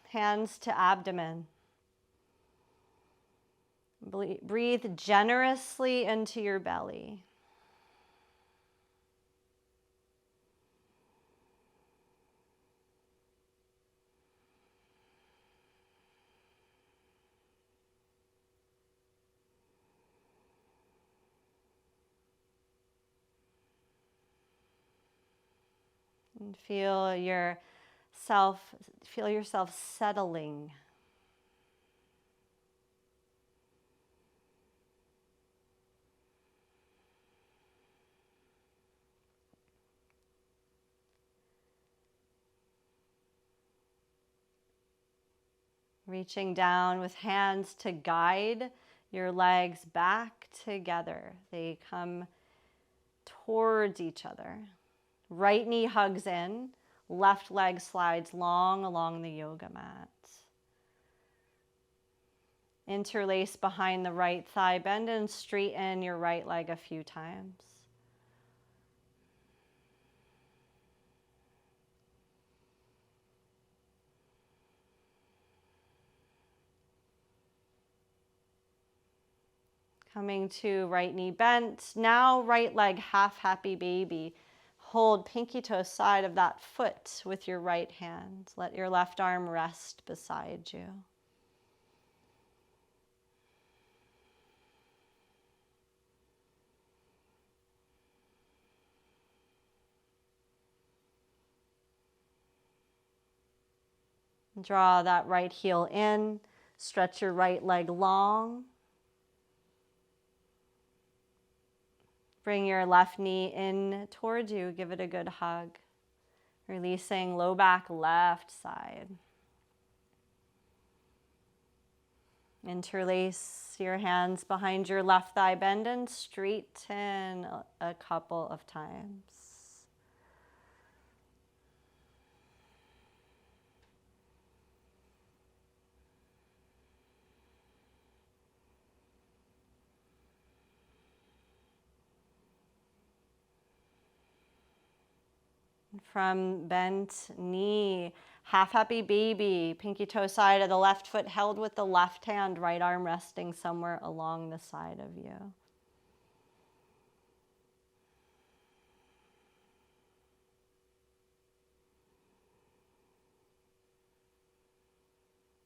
[SPEAKER 1] Hands to abdomen. Breathe generously into your belly. And feel yourself settling. Reaching down with hands to guide your legs back together. They come towards each other. Right knee hugs in, left leg slides long along the yoga mat. Interlace behind the right thigh, bend and straighten your right leg a few times. Coming to right knee bent. Now right leg half happy baby. Hold pinky toe side of that foot with your right hand. Let your left arm rest beside you. Draw that right heel in. Stretch your right leg long. Bring your left knee in towards you. Give it a good hug. Releasing low back, left side. Interlace your hands behind your left thigh. Bend and straighten a couple of times. From bent knee, half happy baby, pinky toe side of the left foot held with the left hand, right arm resting somewhere along the side of you.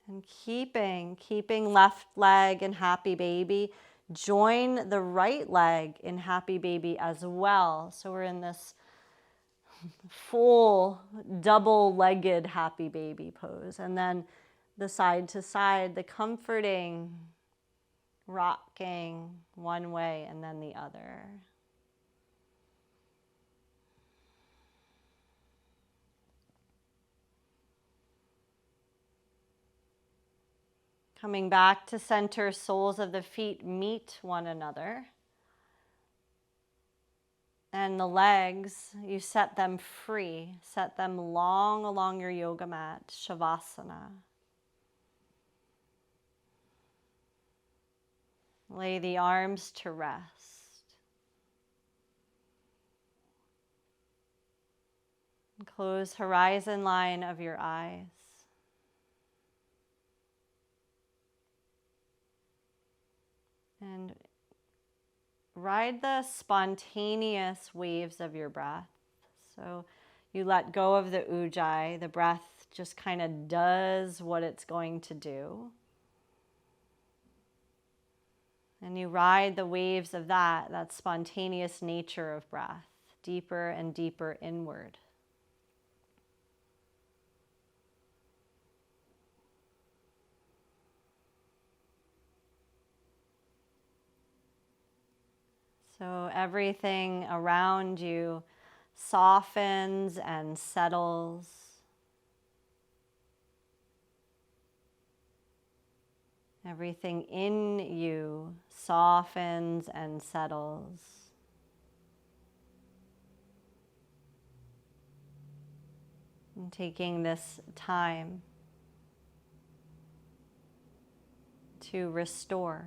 [SPEAKER 1] And keeping left leg in happy baby, join the right leg in happy baby as well. So we're in this full double-legged happy baby pose. And then the side to side, the comforting, rocking one way and then the other. Coming back to center, soles of the feet meet one another. And the legs, you set them free, set them long along your yoga mat, Shavasana. Lay the arms to rest. And close horizon line of your eyes. And ride the spontaneous waves of your breath. So you let go of the ujjayi. The breath just kind of does what it's going to do. And you ride the waves of that spontaneous nature of breath, deeper and deeper inward. So everything around you softens and settles. Everything in you softens and settles. And taking this time to restore.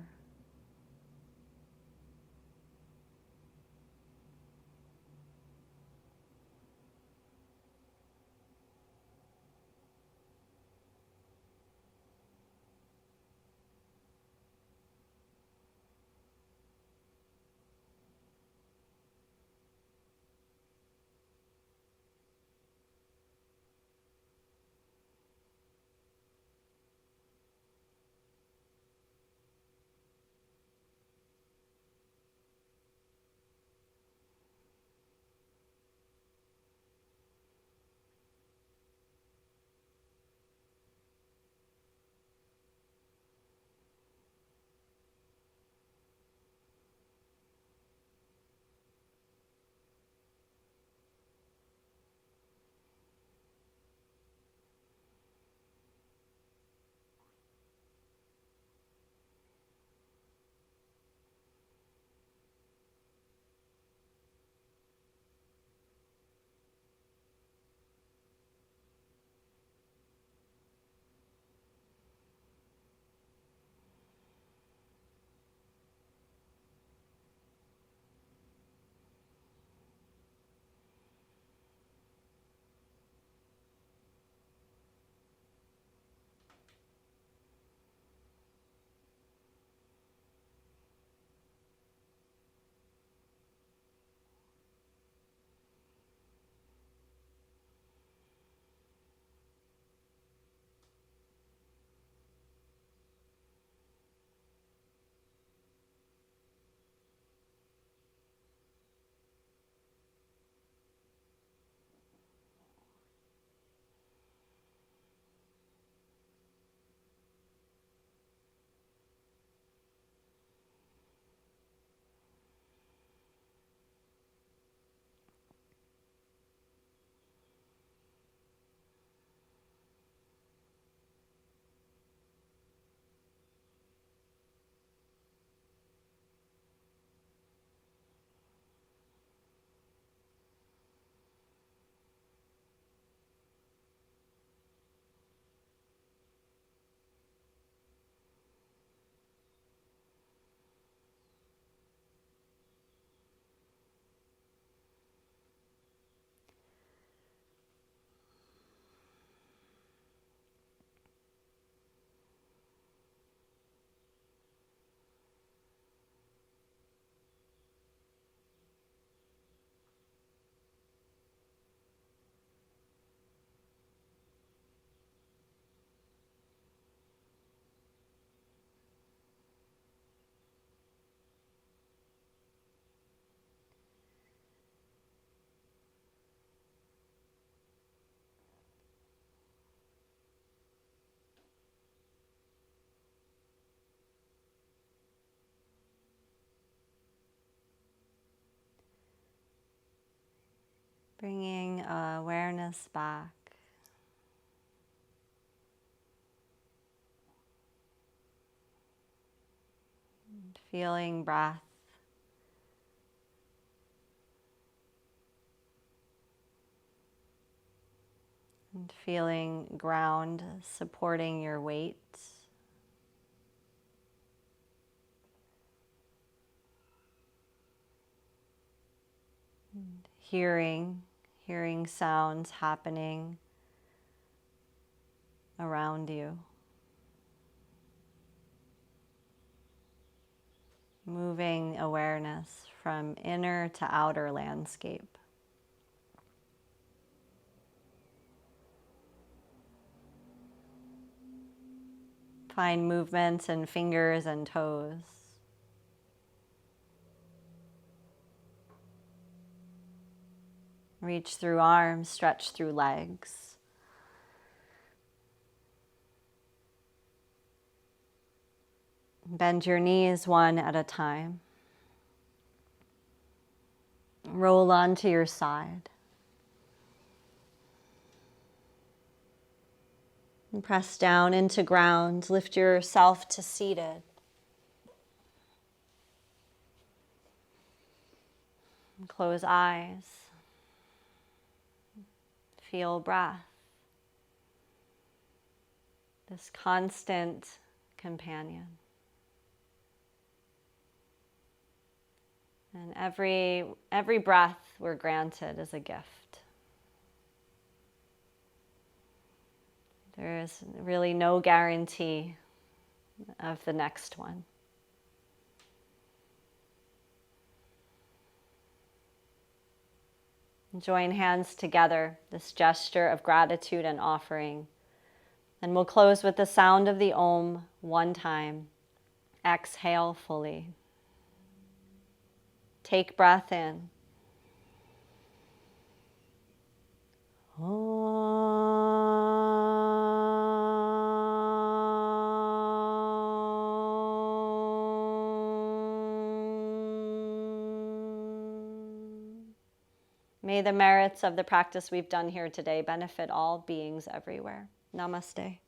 [SPEAKER 1] Bringing awareness back. And feeling breath. And feeling ground supporting your weight. And hearing sounds happening around you. Moving awareness from inner to outer landscape. Find movements in fingers and toes. Reach through arms, stretch through legs. Bend your knees one at a time. Roll onto your side. And press down into ground. Lift yourself to seated. And close eyes. Feel breath. This constant companion. And every breath we're granted is a gift. There is really no guarantee of the next one. Join hands together, this gesture of gratitude and offering. And we'll close with the sound of the Om one time. Exhale fully. Take breath in. May the merits of the practice we've done here today benefit all beings everywhere. Namaste.